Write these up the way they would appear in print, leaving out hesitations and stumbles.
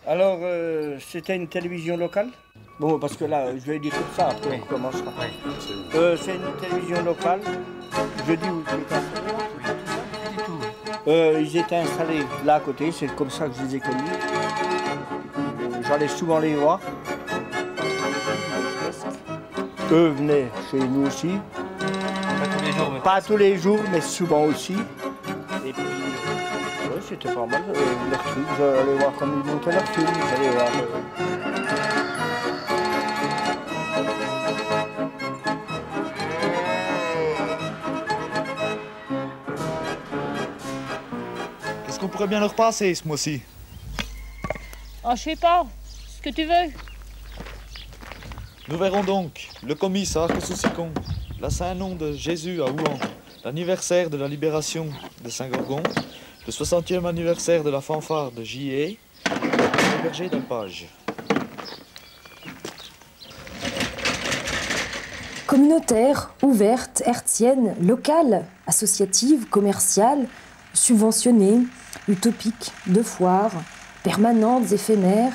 Alors, c'était une télévision locale? Bon, parce que là, je vais dire tout ça, après on commencera. C'est une télévision locale. Je dis où je les casse. Ils étaient installés là à côté, c'est comme ça que je les ai connus. J'allais souvent les voir. Eux venaient chez nous aussi. Pas tous les jours, mais souvent aussi. Et puis, ouais, c'était pas mal. Leurs trucs, j'allais voir comme ils montaient leurs films. J'allais voir. Qu'est-ce qu'on pourrait bien leur passer ce mois-ci? Oh, je sais pas. Ce que tu veux. Nous verrons donc le commissaire Kosousikon, la Saint-Nom de Jésus à Ouan, l'anniversaire de la libération de Saint-Gorgon, le 60e anniversaire de la fanfare de J.A. et le berger d'alpage. Communautaire, ouverte, hertzienne, locale, associative, commerciale, subventionnée, utopique, de foire, permanentes, éphémères,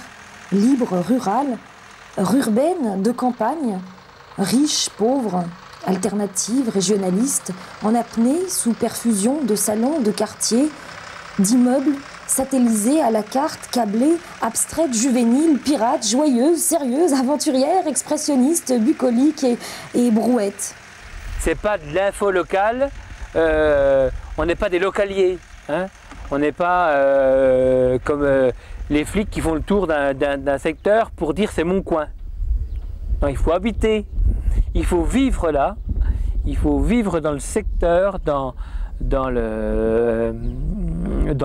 libre, rurale, rurbaine, de campagne, riche, pauvre, alternative, régionaliste, en apnée, sous perfusion de salons, de quartiers, d'immeubles, satellisés à la carte, câblés, abstraites, juvéniles, pirates, joyeuses, sérieuses, aventurières, expressionnistes, bucoliques et brouettes. C'est pas de l'info locale, on n'est pas des localiers, hein. On n'est pas comme les flics qui font le tour d'un secteur pour dire c'est mon coin. Non, il faut habiter, il faut vivre là, il faut vivre dans le secteur, dans le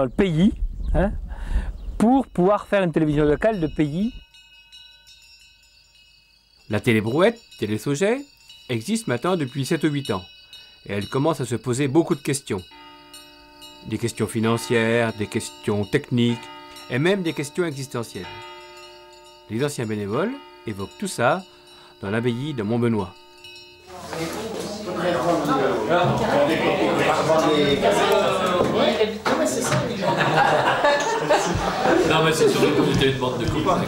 pays, hein, pour pouvoir faire une télévision locale de pays. La télébrouette, Télé-Sauget, existe maintenant depuis 7 ou 8 ans. Et elle commence à se poser beaucoup de questions. Des questions financières, des questions techniques, et même des questions existentielles. Les anciens bénévoles évoquent tout ça dans l'abbaye de Montbenoît. Non mais c'est surtout que vous étiez une bande de copains.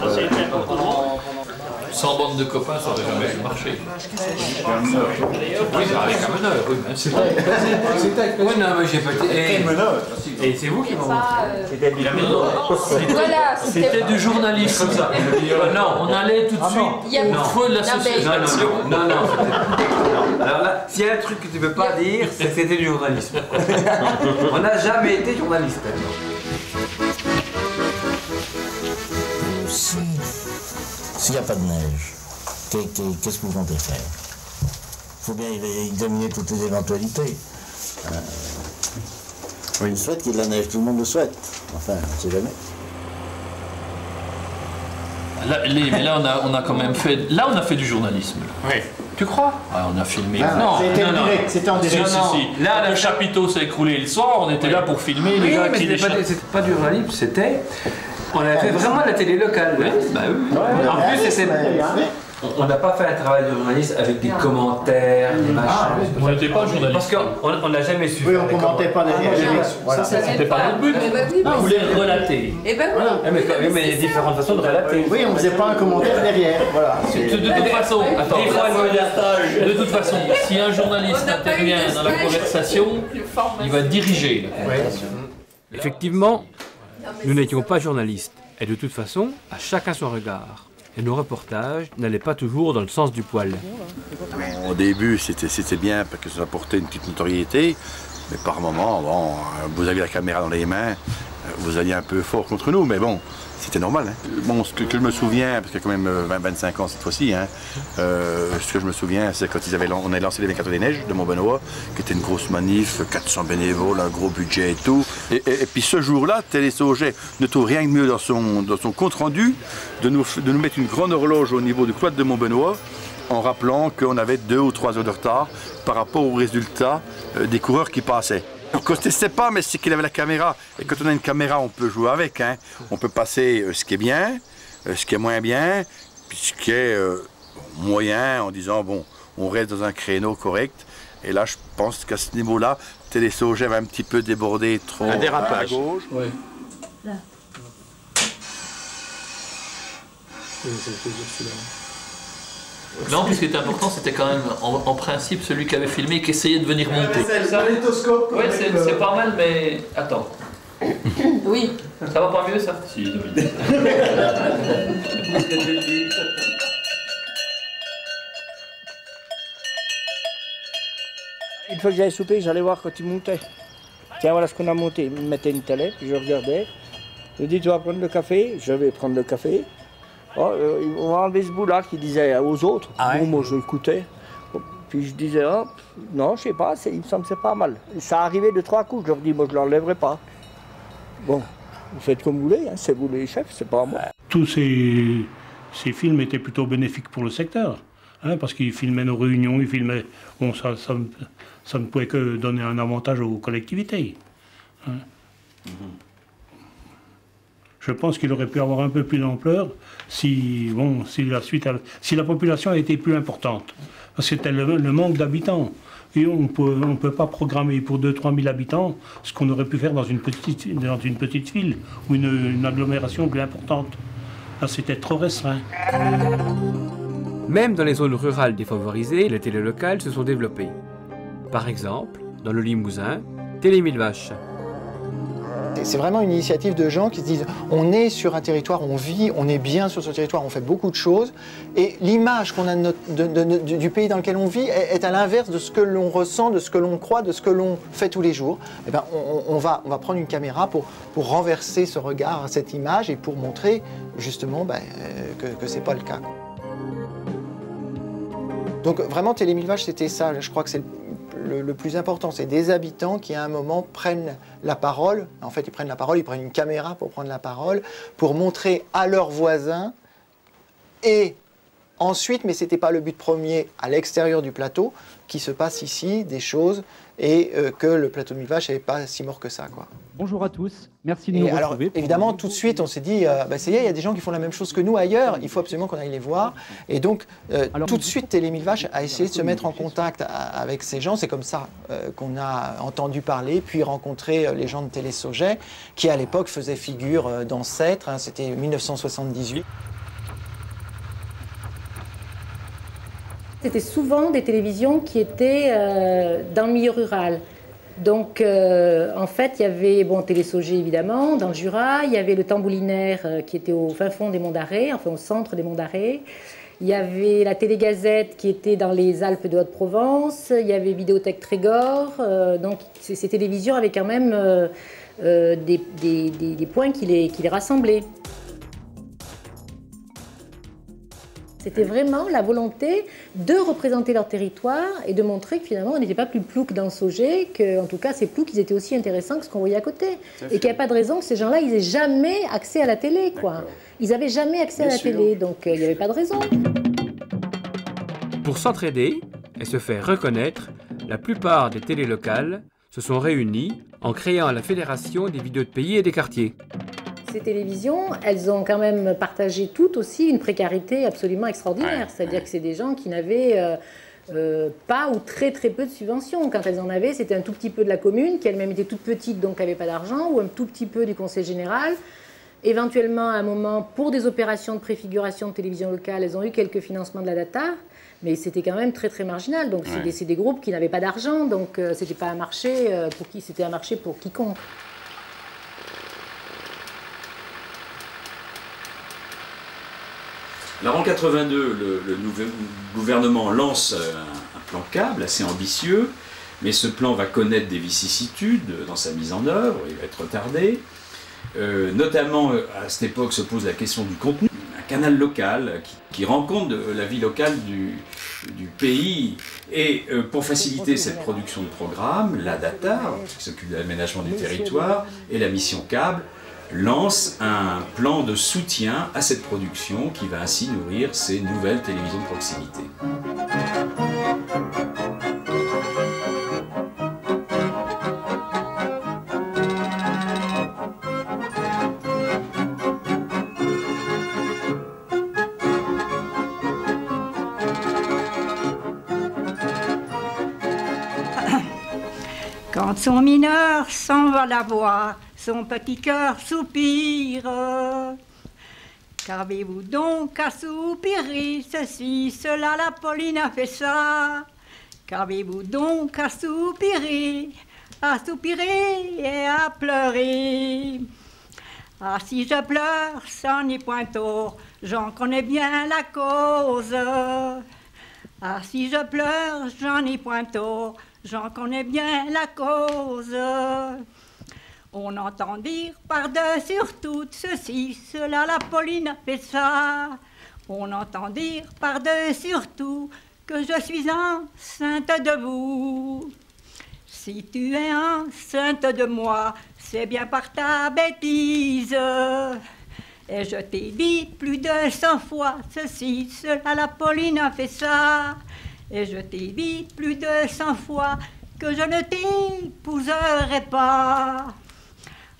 Sans bande de copains, ça n'aurait jamais marché. Oui, ça avec un meneur, oui, mais c'est vrai. Oui, non, mais j'ai pas été. Et c'est vous qui m'avez Voilà, C'était du journalisme, ça. Non, on allait tout de suite au feu de l'association. Non. Alors là, s'il y a un truc que tu peux pas dire, c'est que c'était du journalisme. On n'a jamais été journaliste. S'il n'y a pas de neige, qu'est-ce que vous comptez faire? Il faut bien examiner toutes les éventualités. On souhaite qu'il y ait de la neige, tout le monde le souhaite. Enfin, on ne sait jamais. Mais là, on a quand même fait. Là, on a fait du journalisme. Oui. Tu crois? Ah, on a filmé. Non, c'était en direct. Si. Là, le chapiteau s'est écroulé le soir, on était là pour filmer les gars qui c'était pas du journalisme, c'était. On avait fait vraiment la télé locale. Oui. Bah oui. En plus, c'était. On n'a pas fait un travail de journaliste avec des commentaires, des machins. On n'était pas journaliste. Parce qu'on n'a jamais su. Oui, on ne commentait pas derrière. Voilà. C'était pas notre but. On voulait relater. Et ben voilà. Mais il y a différentes façons de relater. Oui, on ne faisait pas un commentaire derrière. Voilà. De toute façon, si un journaliste intervient dans la conversation, il va diriger la conversation. Effectivement, nous n'étions pas journalistes. Et de toute façon, à chacun son regard. Et nos reportages n'allaient pas toujours dans le sens du poil. Au début, c'était bien parce que ça apportait une petite notoriété, mais par moments, bon, vous aviez la caméra dans les mains, vous alliez un peu fort contre nous, mais bon, c'était normal. Hein. Bon, ce que je me souviens, parce qu'il y a quand même 20-25 ans cette fois-ci, hein, ce que je me souviens, c'est quand on a lancé les 24 des Neiges de Montbenoît, qui était une grosse manif, 400 bénévoles, un gros budget et tout. Et puis ce jour-là, Télé-Sauget ne trouve rien de mieux dans son compte-rendu de nous mettre une grande horloge au niveau du cloître de Montbenoît, en rappelant qu'on avait 2 ou 3 heures de retard par rapport aux résultats des coureurs qui passaient. On ne contestait pas, mais c'est qu'il avait la caméra. Et quand on a une caméra, on peut jouer avec. Hein. On peut passer ce qui est bien, ce qui est moins bien, puis ce qui est moyen, en disant, bon, on reste dans un créneau correct. Et là, je pense qu'à ce niveau-là, Télé-Sauget avait un petit peu débordé trop un dérapage. À gauche. Oui. Là. Non, puis ce qui était important, c'était quand même, en principe, celui qui avait filmé qui essayait de venir monter. C'est le magnétoscope. Oui, c'est pas mal, mais attends. Oui. Ça va pas mieux, ça? Si, Dominique. Une fois que j'avais soupé, j'allais voir quand il montait. Tiens, voilà ce qu'on a monté. Il me mettait une télé, puis je regardais. Il dit, tu vas prendre le café? Je vais prendre le café. Oh, on va enlever ce bout-là qui disait aux autres. Ah ouais? Bon, moi, je l'écoutais. Puis je disais, oh, non, je sais pas, il me semble que c'est pas mal. Ça arrivait de 3 coups. Je leur dis, moi, je l'enlèverai pas. Bon, vous faites comme vous voulez, hein, c'est vous les chefs, c'est pas moi. Tous ces films étaient plutôt bénéfiques pour le secteur, hein, parce qu'ils filmaient nos réunions, ils filmaient... Bon, ça ne pouvait que donner un avantage aux collectivités. Hein. Je pense qu'il aurait pu avoir un peu plus d'ampleur si la population a été plus importante. Parce que c'était le manque d'habitants. Et on ne peut pas programmer pour 2-3 000 habitants ce qu'on aurait pu faire dans une petite ville ou une agglomération plus importante. Là, c'était trop restreint. Même dans les zones rurales défavorisées, les télés locales se sont développées. Par exemple, dans le Limousin, Télé Mille Vaches. C'est vraiment une initiative de gens qui se disent on est sur un territoire, on vit, on est bien sur ce territoire, on fait beaucoup de choses. Et l'image qu'on a du pays dans lequel on vit est à l'inverse de ce que l'on ressent, de ce que l'on croit, de ce que l'on fait tous les jours. Et ben, on va prendre une caméra pour renverser ce regard, cette image et pour montrer justement que ce n'est pas le cas. Donc vraiment, Télé Mille Vaches, c'était ça. Je crois que c'est le plus important. C'est des habitants qui, à un moment, prennent la parole. En fait, ils prennent la parole, ils prennent une caméra pour prendre la parole, pour montrer à leurs voisins. Et ensuite, mais ce n'était pas le but premier, à l'extérieur du plateau, qu'il se passe ici des choses et que le plateau de Mille Vaches n'est pas si mort que ça, quoi. Bonjour à tous, merci de nous retrouver. Alors, évidemment, tout de suite, on s'est dit, ça y est, il y a des gens qui font la même chose que nous ailleurs, il faut absolument qu'on aille les voir. Et donc, tout de suite, Télé Mille Vaches a essayé de se mettre en contact avec ces gens. C'est comme ça qu'on a entendu parler, puis rencontré les gens de Télé Sauget, qui à l'époque faisaient figure d'ancêtres, hein, c'était 1978. C'était souvent des télévisions qui étaient dans le milieu rural. Donc, en fait, il y avait Télé Sauget, évidemment, dans le Jura. Il y avait le Tamboulinaire qui était au fin fond des Monts d'Arrée, enfin au centre des Monts d'Arrêt. Il y avait la Télé-Gazette qui était dans les Alpes de Haute-Provence. Il y avait Vidéothèque Trégor. Donc, ces télévisions avaient quand même des points qui les rassemblaient. C'était vraiment la volonté de représenter leur territoire et de montrer que finalement on n'était pas plus plouc dans le Sauget, qu'en tout cas ces ploucs ils étaient aussi intéressants que ce qu'on voyait à côté. Et qu'il n'y a pas de raison que ces gens-là ils aient jamais accès à la télé, quoi. Ils n'avaient jamais accès à la télé, donc il n'y avait pas de raison. Pour s'entraider et se faire reconnaître, la plupart des télés locales se sont réunies en créant la Fédération des vidéos de pays et des quartiers. Ces télévisions, elles ont quand même partagé toutes aussi une précarité absolument extraordinaire. C'est-à-dire que c'est des gens qui n'avaient pas ou très peu de subventions. Quand elles en avaient, c'était un tout petit peu de la commune, qui elle-même était toute petite, donc n'avait pas d'argent, ou un tout petit peu du conseil général. Éventuellement, à un moment, pour des opérations de préfiguration de télévision locale, elles ont eu quelques financements de la data, mais c'était quand même très marginal. Donc c'est des groupes qui n'avaient pas d'argent, donc c'était pas un marché c'était un marché pour quiconque. Alors en 82, le gouvernement lance un plan câble assez ambitieux, mais ce plan va connaître des vicissitudes dans sa mise en œuvre, il va être retardé. Notamment, à cette époque, se pose la question du contenu. Un canal local qui rend compte de la vie locale du pays. Et pour faciliter cette production de programmes, la DATA, qui s'occupe de l'aménagement du territoire, et la mission câble, lance un plan de soutien à cette production qui va ainsi nourrir ces nouvelles télévisions de proximité. Quand son mineur s'en va la voir, son petit cœur soupire. Qu'avez-vous donc à soupirer, ceci, cela, la Pauline a fait ça. Qu'avez-vous donc à soupirer et à pleurer. Ah, si je pleure, ça n'est point tort, j'en connais bien la cause. Ah, si je pleure, j'en ai point tort, j'en connais bien la cause. On entend dire par-dessus tout ceci, cela, la Pauline a fait ça. On entend dire par-dessus tout que je suis enceinte de vous. Si tu es enceinte de moi, c'est bien par ta bêtise. Et je t'ai dit plus de 100 fois ceci, cela, la Pauline a fait ça. Et je t'ai dit plus de 100 fois que je ne t'épouserai pas.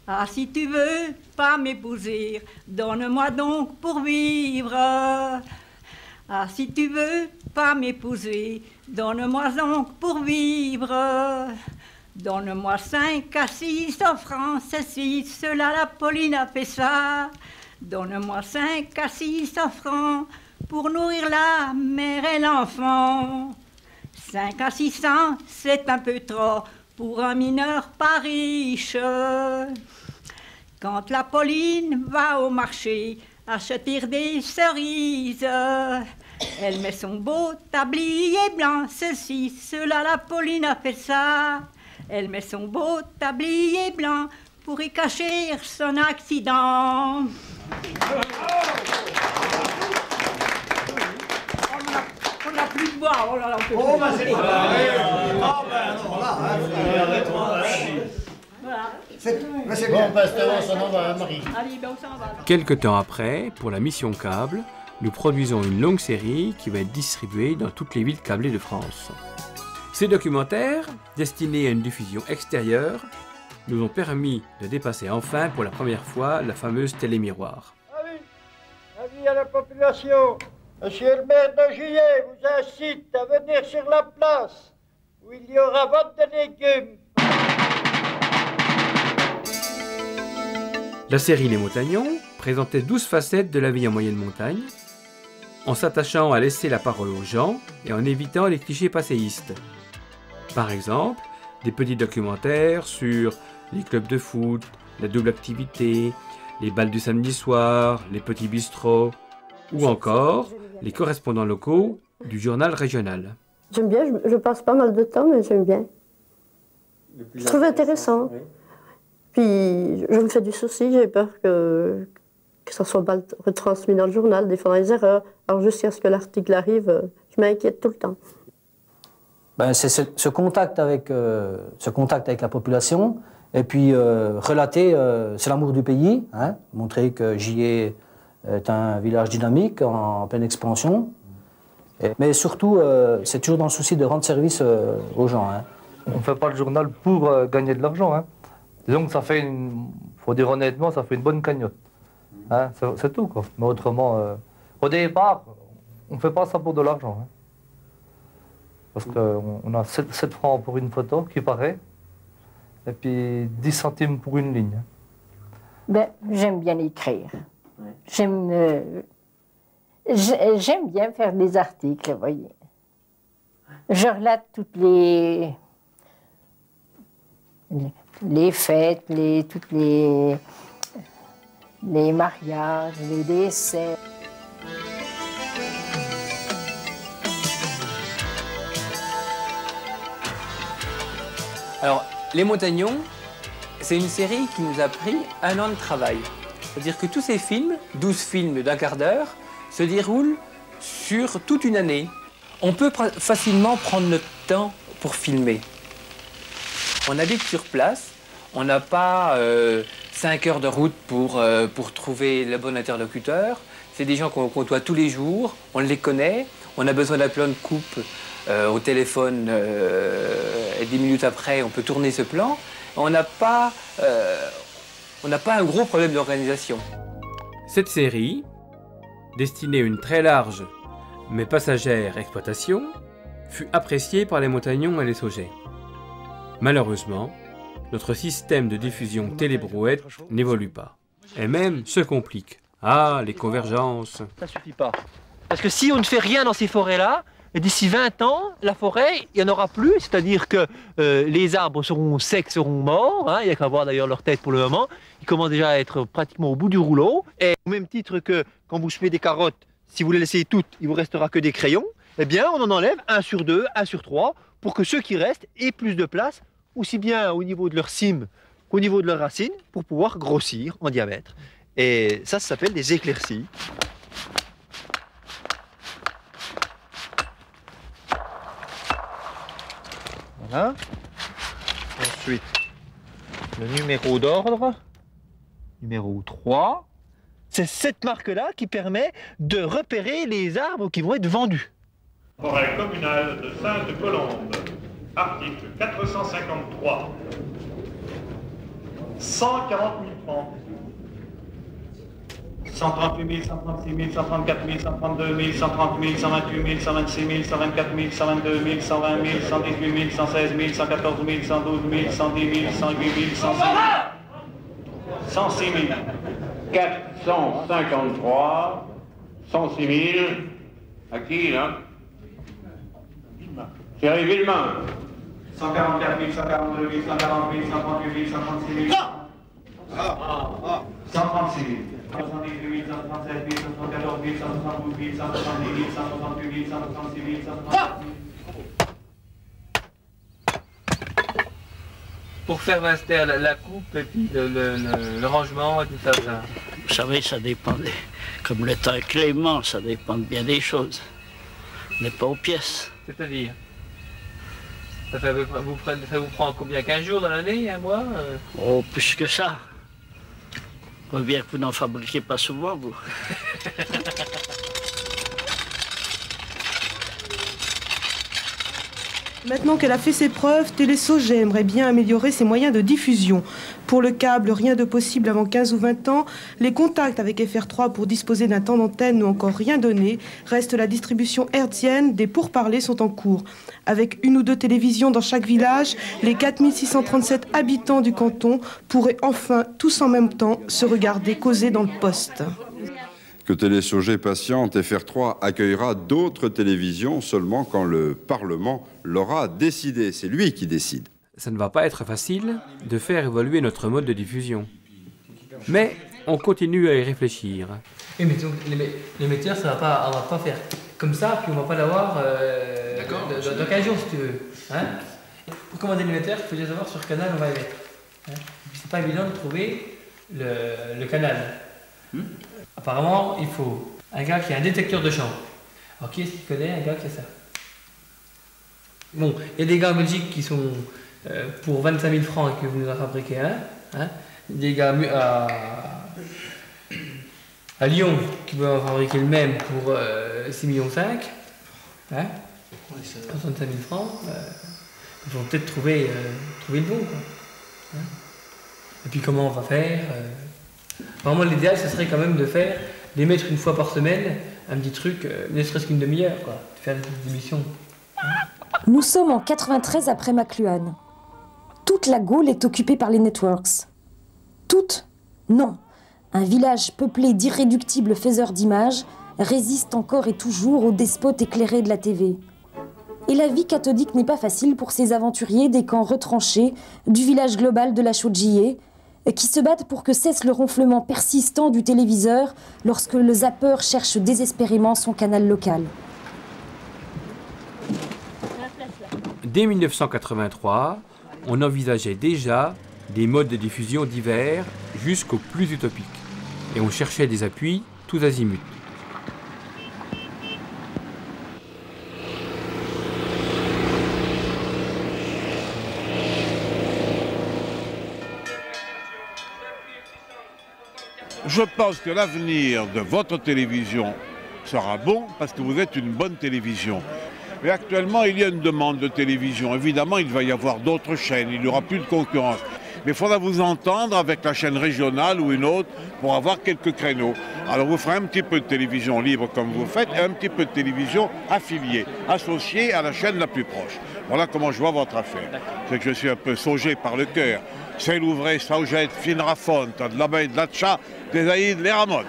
Ah, si tu veux pas m'épouser, donne-moi donc pour vivre. Ah, si tu veux pas m'épouser, donne-moi donc pour vivre. Donne-moi 5 à 600 francs, ceci, cela, la Pauline a fait ça. Donne-moi 5 à 600 francs pour nourrir la mère et l'enfant. 5 à 600, c'est un peu trop pour un mineur pas riche. Quand la Pauline va au marché acheter des cerises, elle met son beau tablier blanc, ceci, cela, la Pauline a fait ça. Elle met son beau tablier blanc pour y cacher son accident. On n'a plus de bois, oh là là, on peut plus. Ben c'est pas vrai. Ah ben non, là, voilà. C'est bien. Pasteur, on s'en va, Marie. Allez, ben on s'en va. Quelque temps après, pour la mission câble, nous produisons une longue série qui va être distribuée dans toutes les villes câblées de France. Ces documentaires, destinés à une diffusion extérieure, nous ont permis de dépasser enfin pour la première fois la fameuse télémiroir. Avis à la population, Monsieur le maire de Juillet vous incite à venir sur la place où il y aura vente de légumes. La série Les Montagnons présentait 12 facettes de la vie en moyenne montagne, en s'attachant à laisser la parole aux gens et en évitant les clichés passéistes. Par exemple, des petits documentaires sur les clubs de foot, la double activité, les bals du samedi soir, les petits bistrots, ou encore les correspondants locaux du journal régional. J'aime bien, je passe pas mal de temps, mais j'aime bien. Je trouve intéressant. Oui. Puis je me fais du souci, j'ai peur que ça soit mal retransmis dans le journal, des fois des erreurs. Alors jusqu'à ce que l'article arrive, je m'inquiète tout le temps. Ben, c'est ce contact avec la population, et puis relater, c'est l'amour du pays, hein, montrer que Juillet est un village dynamique, en pleine expansion. Mais surtout, c'est toujours dans le souci de rendre service aux gens. Hein. On ne fait pas le journal pour gagner de l'argent. Hein. Disons que ça fait, faut dire honnêtement, ça fait une bonne cagnotte. Hein, c'est tout, quoi. Mais autrement, au départ, on ne fait pas ça pour de l'argent. Hein. Parce qu'on a 7 francs pour une photo qui paraît, et puis 10 centimes pour une ligne. Ben, j'aime bien écrire. Ouais. J'aime bien faire des articles, vous voyez. Je relate toutes les fêtes, toutes les mariages, les décès. Alors, Les Montagnons, c'est une série qui nous a pris 1 an de travail. C'est-à-dire que tous ces films, 12 films d'1 quart d'heure, se déroulent sur toute une année. On peut facilement prendre notre temps pour filmer. On habite sur place, on n'a pas 5 heures de route pour trouver le bon interlocuteur. C'est des gens qu'on côtoie tous les jours, on les connaît, on a besoin d'un plan de coupe au téléphone et 10 minutes après, on peut tourner ce plan. On n'a pas un gros problème d'organisation. Cette série, destinée à une très large mais passagère exploitation, fut appréciée par les Montagnons et les Saugets. Malheureusement, notre système de diffusion télébrouette n'évolue pas, et même se complique, Ah, les convergences. Ça ne suffit pas. Parce que si on ne fait rien dans ces forêts-là, d'ici 20 ans, la forêt, il n'y en aura plus. C'est-à-dire que les arbres seront secs, seront morts. Hein, il n'y a qu'à voir d'ailleurs leur tête pour le moment. Ils commencent déjà à être pratiquement au bout du rouleau. Et au même titre que quand vous semez des carottes, si vous les laissez toutes, il ne vous restera que des crayons. Eh bien, on en enlève 1 sur 2, 1 sur 3, pour que ceux qui restent aient plus de place, aussi bien au niveau de leur cime qu'au niveau de leurs racines, pour pouvoir grossir en diamètre. Et ça s'appelle des éclaircies. Voilà. Ensuite, le numéro d'ordre, numéro 3. C'est cette marque-là qui permet de repérer les arbres qui vont être vendus. Forêt communale de Sainte-Colombe, article 453. 140 000 francs. 138 000, 136 000, 134 000, 132 000, 130 000, 128 000, 126 000, 124 000, 122 000, 120 000, 118 000, 116 000, 114 000, 112 000, 110 000, 108 000, 106 000. 453, 106 000. À qui, là? Thierry Villemain. 144 000, 142 000, 140 000, 138 000, 136 000. 136 000. 118 000, 137 000, 114 000, 172 000, 170 000, 168 000, 166 000, 167 000. Pour faire la coupe et puis le rangement et tout ça. Vous savez, ça dépend, comme le temps est clément, ça dépend de bien des choses. On n'est pas aux pièces. C'est-à-dire ça vous prend combien? 15 jours dans l'année, un mois Oh, plus que ça. On voit bien que vous n'en fabriquez pas souvent, vous. Maintenant qu'elle a fait ses preuves, Télé-Sauget aimerait bien améliorer ses moyens de diffusion. Pour le câble, rien de possible avant 15 ou 20 ans. Les contacts avec FR3 pour disposer d'un temps d'antenne n'ont encore rien donné. Reste la distribution hertzienne, des pourparlers sont en cours. Avec 1 ou 2 télévisions dans chaque village, les 4637 habitants du canton pourraient enfin, tous en même temps, se regarder causer dans le poste. Que Télé-Sauget patiente, FR3 accueillera d'autres télévisions seulement quand le Parlement l'aura décidé. C'est lui qui décide. Ça ne va pas être facile de faire évoluer notre mode de diffusion. Mais on continue à y réfléchir. Oui, mais donc, l'émetteur, on va pas faire comme ça, puis on va pas l'avoir dans 15 jours, si tu veux. Hein, pour commander l'émetteur, il faut déjà savoir sur quel canal on va émettre. Hein, c'est pas évident de trouver le canal. Apparemment, il faut un gars qui a un détecteur de champ. Alors, qui est-ce qui connaît un gars qui a ça? Bon, il y a des gars en Belgique qui sont pour 25 000 francs et qui vous nous a fabriqué un. Hein, des gars à Lyon qui veulent en fabriquer le même pour 6,5 millions. Hein, 65 000 francs. Il faut peut-être trouver le bon. Quoi. Hein, et puis, comment on va faire Vraiment, l'idéal, ce serait quand même d'émettre 1 fois par semaine un petit truc, ne serait-ce qu'une demi-heure, quoi, de faire des émissions. Nous sommes en 93 après McLuhan. Toute la Gaule est occupée par les networks. Toute? Non. Un village peuplé d'irréductibles faiseurs d'images résiste encore et toujours aux despotes éclairés de la TV. Et la vie cathodique n'est pas facile pour ces aventuriers des camps retranchés du village global de la Chaudié, qui se battent pour que cesse le ronflement persistant du téléviseur lorsque le zappeur cherche désespérément son canal local. Dès 1983, on envisageait déjà des modes de diffusion divers jusqu'aux plus utopiques. Et on cherchait des appuis tous azimuts. Je pense que l'avenir de votre télévision sera bon parce que vous êtes une bonne télévision. Mais actuellement, il y a une demande de télévision. Évidemment, il va y avoir d'autres chaînes, il n'y aura plus de concurrence. Mais il faudra vous entendre avec la chaîne régionale ou une autre pour avoir quelques créneaux. Alors vous ferez un petit peu de télévision libre comme vous faites et un petit peu de télévision affiliée, associée à la chaîne la plus proche. Voilà comment je vois votre affaire. C'est que je suis un peu saugé par le cœur. C'est l'ouvrer, Sauget, Finrafont, de l'abeille, de la tcha, des Aïd, les Ramones.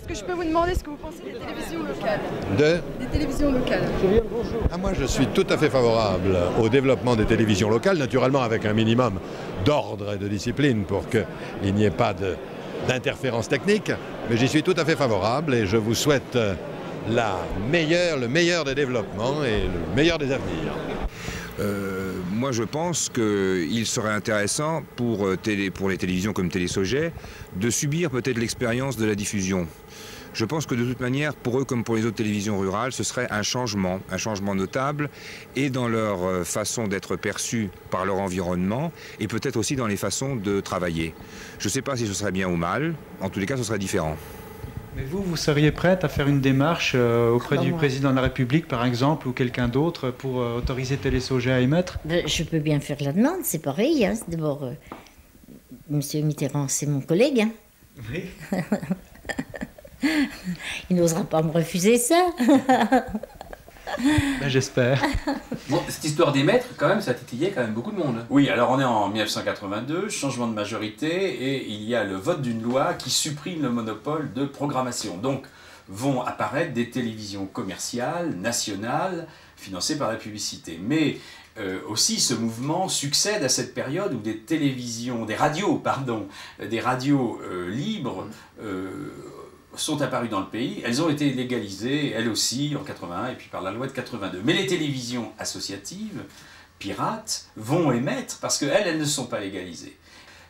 Est-ce que je peux vous demander ce que vous pensez des télévisions locales? Des télévisions locales. Moi, je suis tout à fait favorable au développement des télévisions locales, naturellement avec un minimum d'ordre et de discipline pour qu'il n'y ait pas d'interférence technique. Mais j'y suis tout à fait favorable et je vous souhaite le meilleur des développements et le meilleur des avenirs. Moi, je pense qu'il serait intéressant pour les télévisions comme Télé-Sauget de subir peut-être l'expérience de la diffusion. Je pense que de toute manière, pour eux comme pour les autres télévisions rurales, ce serait un changement notable, et dans leur façon d'être perçus par leur environnement, et peut-être aussi dans les façons de travailler. Je ne sais pas si ce serait bien ou mal, en tous les cas, ce serait différent. Mais vous seriez prête à faire une démarche auprès du président de la République, par exemple, ou quelqu'un d'autre, pour autoriser Télé-Sauget à émettre? Je peux bien faire la demande, c'est pareil. Hein. D'abord, Monsieur Mitterrand, c'est mon collègue. Hein. Oui. Il n'osera pas me refuser ça. Ben, j'espère. Bon, cette histoire d'émettre, quand même, ça a titillé quand même beaucoup de monde. Oui, alors on est en 1982, changement de majorité, et il y a le vote d'une loi qui supprime le monopole de programmation. Donc vont apparaître des télévisions commerciales, nationales, financées par la publicité. Mais aussi, ce mouvement succède à cette période où des radios libres sont apparues dans le pays. Elles ont été légalisées, elles aussi, en 81 et puis par la loi de 82. Mais les télévisions associatives, pirates, vont émettre parce qu'elles ne sont pas légalisées.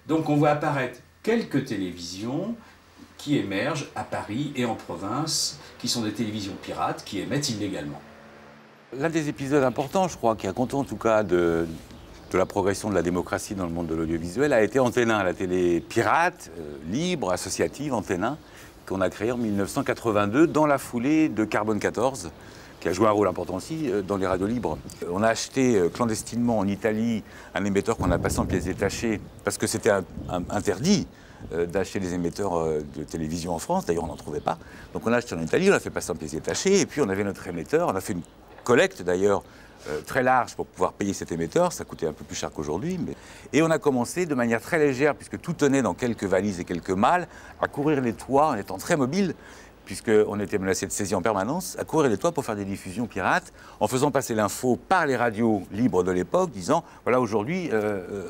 Donc on voit apparaître quelques télévisions qui émergent à Paris et en province, qui sont des télévisions pirates qui émettent illégalement. L'un des épisodes importants, je crois, qui a compté en tout cas de la progression de la démocratie dans le monde de l'audiovisuel, a été Antenne 1, la télé pirate, libre, associative, Antenne 1, qu'on a créée en 1982 dans la foulée de Carbone 14, qui a joué un rôle important aussi dans les radios libres. On a acheté clandestinement en Italie un émetteur qu'on a passé en pièces détachées, parce que c'était interdit d'acheter des émetteurs de télévision en France, d'ailleurs on n'en trouvait pas. Donc on a acheté en Italie, on l'a fait passer en pièces détachées, et puis on avait notre émetteur, on a fait une collecte d'ailleurs très large pour pouvoir payer cet émetteur, ça coûtait un peu plus cher qu'aujourd'hui. Et on a commencé de manière très légère, puisque tout tenait dans quelques valises et quelques malles, à courir les toits en étant très mobile, puisqu'on était menacé de saisie en permanence, à courir les toits pour faire des diffusions pirates, en faisant passer l'info par les radios libres de l'époque, disant voilà, aujourd'hui,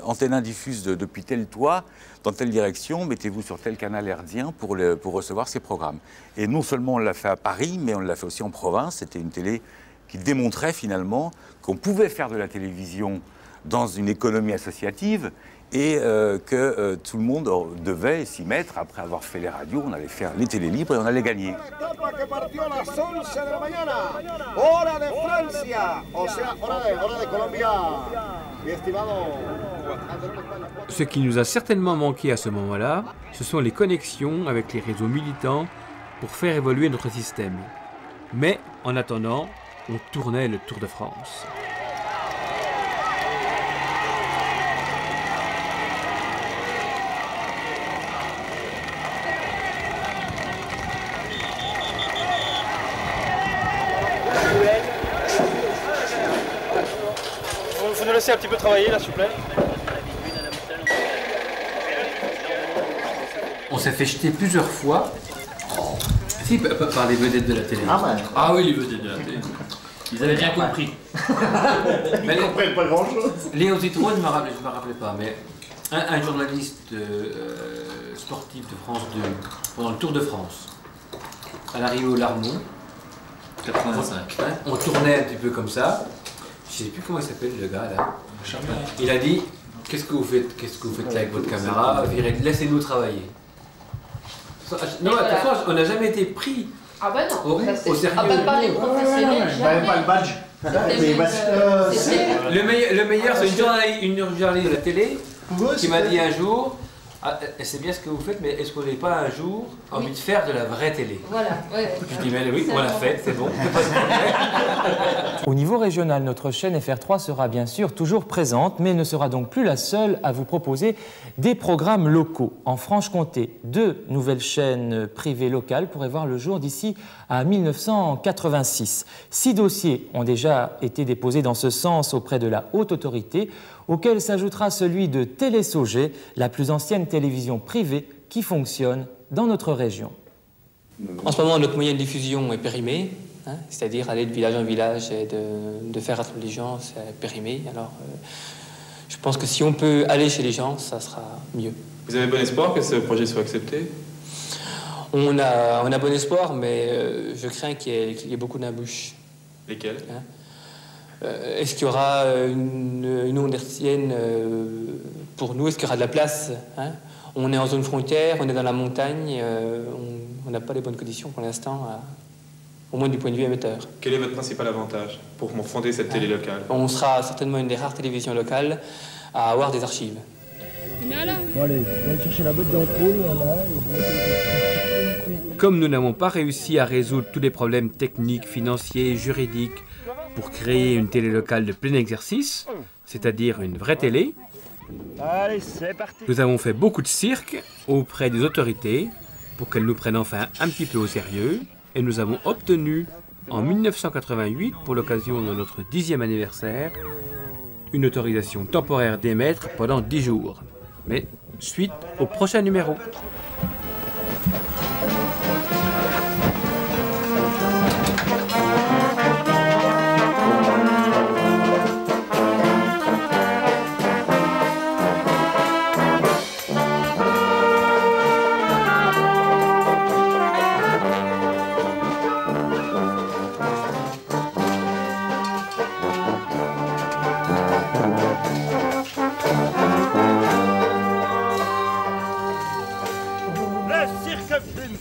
Antenne 1 diffuse depuis tel toit, dans telle direction, mettez-vous sur tel canal herdien pour recevoir ces programmes. Et non seulement on l'a fait à Paris, mais on l'a fait aussi en province. C'était une télé qui démontrait finalement qu'on pouvait faire de la télévision dans une économie associative et que tout le monde devait s'y mettre. Après avoir fait les radios, on allait faire les télés libres et on allait gagner. Ce qui nous a certainement manqué à ce moment-là, ce sont les connexions avec les réseaux militants pour faire évoluer notre système. Mais en attendant, on tournait le Tour de France. Vous nous laissez un petit peu travailler là, s'il vous plaît. On s'est fait jeter plusieurs fois. Si, par les vedettes de la télé. Ah oui, les vedettes de la télé. Ils avaient bien compris. Mais ils ne comprennent pas grand-chose. Léo Zitrone, je ne me rappelais pas, mais un journaliste sportif de France 2, pendant le Tour de France, à l'arrivée au Larmont, 85. On tournait un petit peu comme ça. Je ne sais plus comment il s'appelle le gars là. Il a dit qu'est-ce que vous faites là avec votre caméra? Laissez-nous travailler. Non, de toute façon, on n'a jamais été pris au sérieux. Ah bah pas les professionnels, jamais. Pas le badge. Le meilleur, c'est une journaliste de la télé qui m'a dit un jour, c'est bien ce que vous faites, mais est-ce qu'on n'avez pas un jour envie de faire de la vraie télé? Voilà, ouais. Je dis, mais oui, on l'a fait, c'est bon. Au niveau régional, notre chaîne FR3 sera bien sûr toujours présente, mais ne sera donc plus la seule à vous proposer des programmes locaux. En Franche-Comté, 2 nouvelles chaînes privées locales pourraient voir le jour d'ici à 1986. 6 dossiers ont déjà été déposés dans ce sens auprès de la haute autorité, auquel s'ajoutera celui de Télé-Sauget, la plus ancienne télévision privée qui fonctionne dans notre région. En ce moment, notre moyen de diffusion est périmé, hein, c'est-à-dire aller de village en village et de faire attendre les gens, c'est périmé. Alors, je pense que si on peut aller chez les gens, ça sera mieux. Vous avez bon espoir que ce projet soit accepté? On a bon espoir, mais je crains qu'il y ait beaucoup d'embûches. Lesquelles? Hein? Est-ce qu'il y aura une onde hertzienne pour nous? Est-ce qu'il y aura de la place, hein? On est en zone frontière, on est dans la montagne, on n'a pas les bonnes conditions pour l'instant, au moins du point de vue émetteur. Quel est votre principal avantage pour fonder cette télé locale? On sera certainement une des rares télévisions locales à avoir des archives. Bon, allez, on va chercher la boîte d'ampoule, voilà. Comme nous n'avons pas réussi à résoudre tous les problèmes techniques, financiers, juridiques pour créer une télé locale de plein exercice, c'est-à-dire une vraie télé, Allez, c'est parti. nous avons fait beaucoup de cirque auprès des autorités pour qu'elles nous prennent enfin un petit peu au sérieux, et nous avons obtenu en 1988, pour l'occasion de notre 10e anniversaire, une autorisation temporaire d'émettre pendant 10 jours. Mais suite au prochain numéro.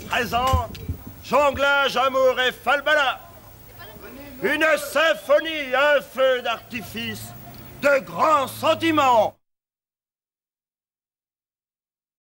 Présent, jonglage, amour et falbala. Une symphonie, un feu d'artifice, de grands sentiments.